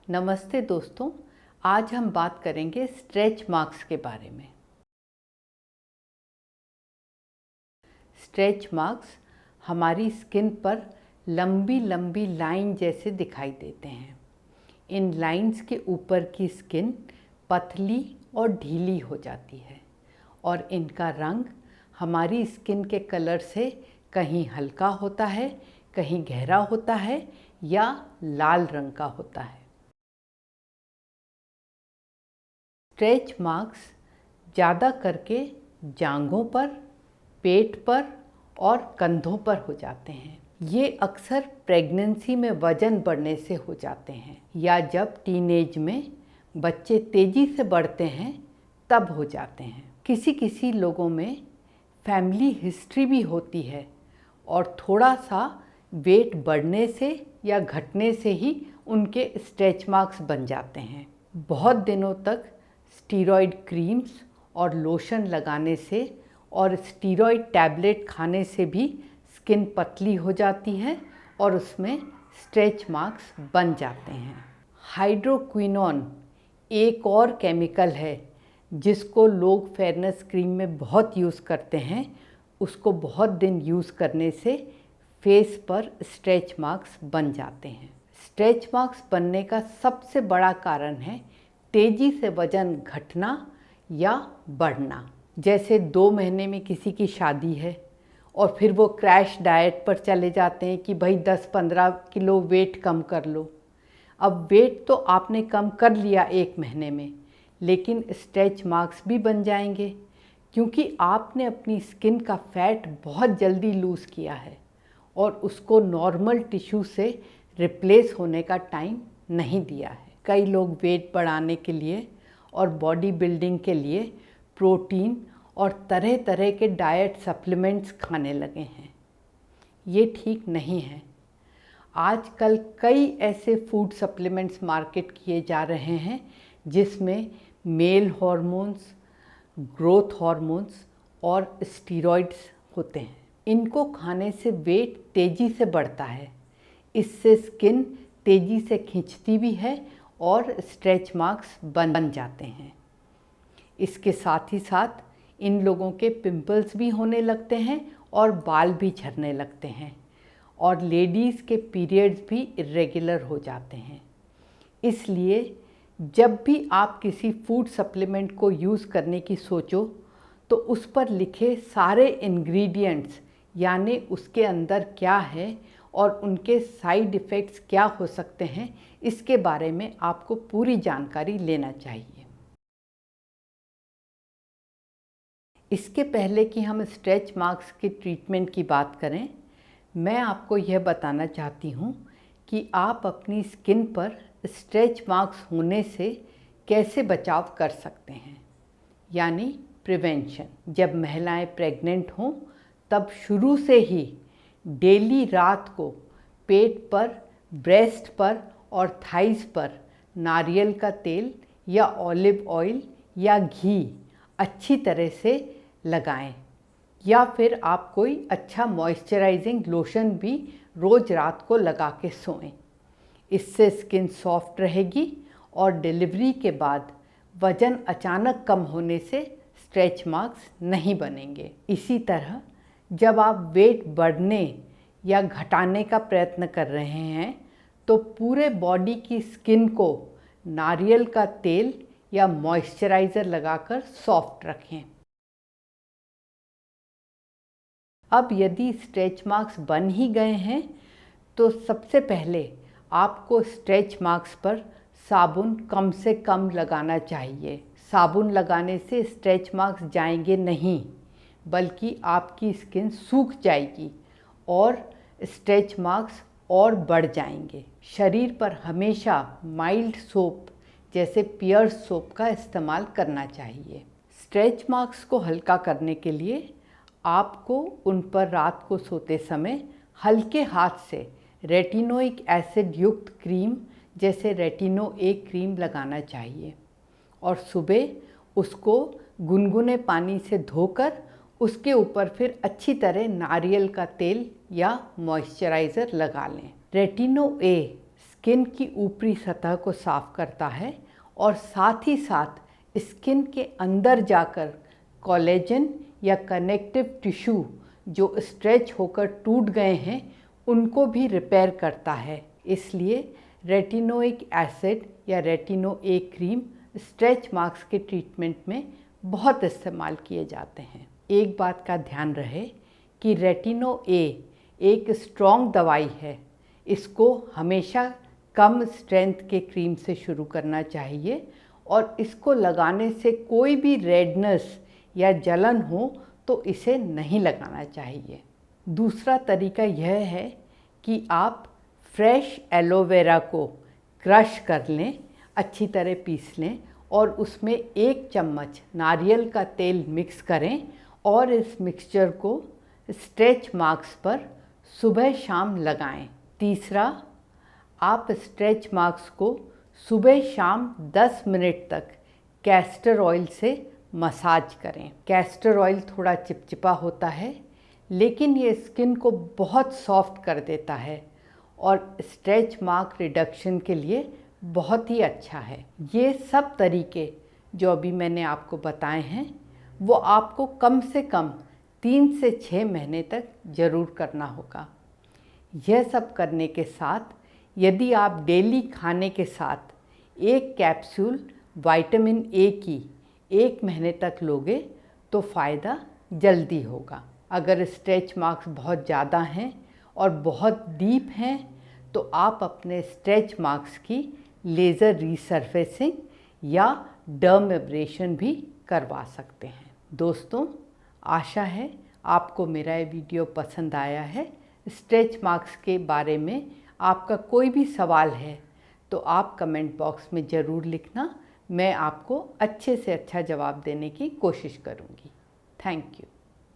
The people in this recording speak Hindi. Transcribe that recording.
नमस्ते दोस्तों, आज हम बात करेंगे स्ट्रेच मार्क्स के बारे में। स्ट्रेच मार्क्स हमारी स्किन पर लंबी लंबी लाइन जैसे दिखाई देते हैं। इन लाइंस के ऊपर की स्किन पतली और ढीली हो जाती है और इनका रंग हमारी स्किन के कलर से कहीं हल्का होता है, कहीं गहरा होता है या लाल रंग का होता है। स्ट्रेच मार्क्स ज़्यादा करके जांघों पर, पेट पर और कंधों पर हो जाते हैं। ये अक्सर प्रेगनेंसी में वज़न बढ़ने से हो जाते हैं या जब टीनेज में बच्चे तेज़ी से बढ़ते हैं तब हो जाते हैं। किसी किसी लोगों में फैमिली हिस्ट्री भी होती है और थोड़ा सा वेट बढ़ने से या घटने से ही उनके स्ट्रेच मार्क्स बन जाते हैं। बहुत दिनों तक स्टीरॉयड क्रीम्स और लोशन लगाने से और स्टीरॉयड टैबलेट खाने से भी स्किन पतली हो जाती है और उसमें स्ट्रेच मार्क्स बन जाते हैं। हाइड्रोक्विनोन एक और केमिकल है जिसको लोग फेयरनेस क्रीम में बहुत यूज़ करते हैं। उसको बहुत दिन यूज़ करने से फेस पर स्ट्रेच मार्क्स बन जाते हैं। स्ट्रेच मार्क्स बनने का सबसे बड़ा कारण है तेज़ी से वज़न घटना या बढ़ना। जैसे 2 महीने में किसी की शादी है और फिर वो क्रैश डाइट पर चले जाते हैं कि भाई 10-15 किलो वेट कम कर लो। अब वेट तो आपने कम कर लिया 1 महीने में, लेकिन स्ट्रेच मार्क्स भी बन जाएंगे क्योंकि आपने अपनी स्किन का फैट बहुत जल्दी लूज़ किया है और उसको नॉर्मल टिश्यू से रिप्लेस होने का टाइम नहीं दिया है। कई लोग वेट बढ़ाने के लिए और बॉडी बिल्डिंग के लिए प्रोटीन और तरह तरह के डाइट सप्लीमेंट्स खाने लगे हैं। ये ठीक नहीं है। आजकल कई ऐसे फूड सप्लीमेंट्स मार्केट किए जा रहे हैं जिसमें मेल हार्मोन्स, ग्रोथ हार्मोन्स और स्टीरॉइड्स होते हैं। इनको खाने से वेट तेज़ी से बढ़ता है। इससे स्किन तेज़ी से खिंचती भी है और स्ट्रेच मार्क्स बन जाते हैं। इसके साथ ही साथ इन लोगों के पिंपल्स भी होने लगते हैं और बाल भी झड़ने लगते हैं और लेडीज़ के पीरियड्स भी इरेगुलर हो जाते हैं। इसलिए जब भी आप किसी फूड सप्लीमेंट को यूज़ करने की सोचो तो उस पर लिखे सारे इंग्रेडिएंट्स यानी उसके अंदर क्या है और उनके साइड इफ़ेक्ट्स क्या हो सकते हैं, इसके बारे में आपको पूरी जानकारी लेना चाहिए। इसके पहले कि हम स्ट्रेच मार्क्स के ट्रीटमेंट की बात करें, मैं आपको यह बताना चाहती हूँ कि आप अपनी स्किन पर स्ट्रेच मार्क्स होने से कैसे बचाव कर सकते हैं, यानी प्रिवेंशन। जब महिलाएं प्रेग्नेंट हों तब शुरू से ही डेली रात को पेट पर, ब्रेस्ट पर और थाइस पर नारियल का तेल या ऑलिव ऑयल या घी अच्छी तरह से लगाएं या फिर आप कोई अच्छा मॉइस्चराइजिंग लोशन भी रोज़ रात को लगा के सोएं। इससे स्किन सॉफ्ट रहेगी और डिलीवरी के बाद वज़न अचानक कम होने से स्ट्रेच मार्क्स नहीं बनेंगे। इसी तरह जब आप वेट बढ़ने या घटाने का प्रयत्न कर रहे हैं तो पूरे बॉडी की स्किन को नारियल का तेल या मॉइस्चराइज़र लगाकर सॉफ्ट रखें। अब यदि स्ट्रेच मार्क्स बन ही गए हैं तो सबसे पहले आपको स्ट्रेच मार्क्स पर साबुन कम से कम लगाना चाहिए। साबुन लगाने से स्ट्रेच मार्क्स जाएंगे नहीं, बल्कि आपकी स्किन सूख जाएगी और स्ट्रेच मार्क्स और बढ़ जाएंगे। शरीर पर हमेशा माइल्ड सोप जैसे पियर्स सोप का इस्तेमाल करना चाहिए। स्ट्रेच मार्क्स को हल्का करने के लिए आपको उन पर रात को सोते समय हल्के हाथ से रेटिनोइक एसिड युक्त क्रीम जैसे रेटिनो ए क्रीम लगाना चाहिए और सुबह उसको गुनगुने पानी से धोकर उसके ऊपर फिर अच्छी तरह नारियल का तेल या मॉइस्चराइज़र लगा लें। रेटिनो ए स्किन की ऊपरी सतह को साफ करता है और साथ ही साथ स्किन के अंदर जाकर कोलेजन या कनेक्टिव टिश्यू जो स्ट्रेच होकर टूट गए हैं उनको भी रिपेयर करता है। इसलिए रेटिनोइक एसिड या रेटिनो ए क्रीम स्ट्रेच मार्क्स के ट्रीटमेंट में बहुत इस्तेमाल किए जाते हैं। एक बात का ध्यान रहे कि रेटिनो ए एक स्ट्रॉन्ग दवाई है। इसको हमेशा कम स्ट्रेंथ के क्रीम से शुरू करना चाहिए और इसको लगाने से कोई भी रेडनेस या जलन हो तो इसे नहीं लगाना चाहिए। दूसरा तरीका यह है कि आप फ्रेश एलोवेरा को क्रश कर लें, अच्छी तरह पीस लें और उसमें 1 चम्मच नारियल का तेल मिक्स करें और इस मिक्सचर को स्ट्रेच मार्क्स पर सुबह शाम लगाएं। तीसरा, आप स्ट्रेच मार्क्स को सुबह शाम 10 मिनट तक कैस्टर ऑयल से मसाज करें। कैस्टर ऑयल थोड़ा चिपचिपा होता है लेकिन ये स्किन को बहुत सॉफ्ट कर देता है और स्ट्रेच मार्क रिडक्शन के लिए बहुत ही अच्छा है। ये सब तरीके जो अभी मैंने आपको बताए हैं वो आपको कम से कम 3 से 6 महीने तक ज़रूर करना होगा। यह सब करने के साथ यदि आप डेली खाने के साथ 1 कैप्सूल विटामिन ए की 1 महीने तक लोगे तो फ़ायदा जल्दी होगा। अगर स्ट्रेच मार्क्स बहुत ज़्यादा हैं और बहुत डीप हैं तो आप अपने स्ट्रेच मार्क्स की लेज़र रीसर्फेसिंग या डर्म एब्रेशन भी करवा सकते हैं। दोस्तों, आशा है आपको मेरा ये वीडियो पसंद आया है। स्ट्रेच मार्क्स के बारे में आपका कोई भी सवाल है तो आप कमेंट बॉक्स में ज़रूर लिखना। मैं आपको अच्छे से अच्छा जवाब देने की कोशिश करूँगी। Thank you.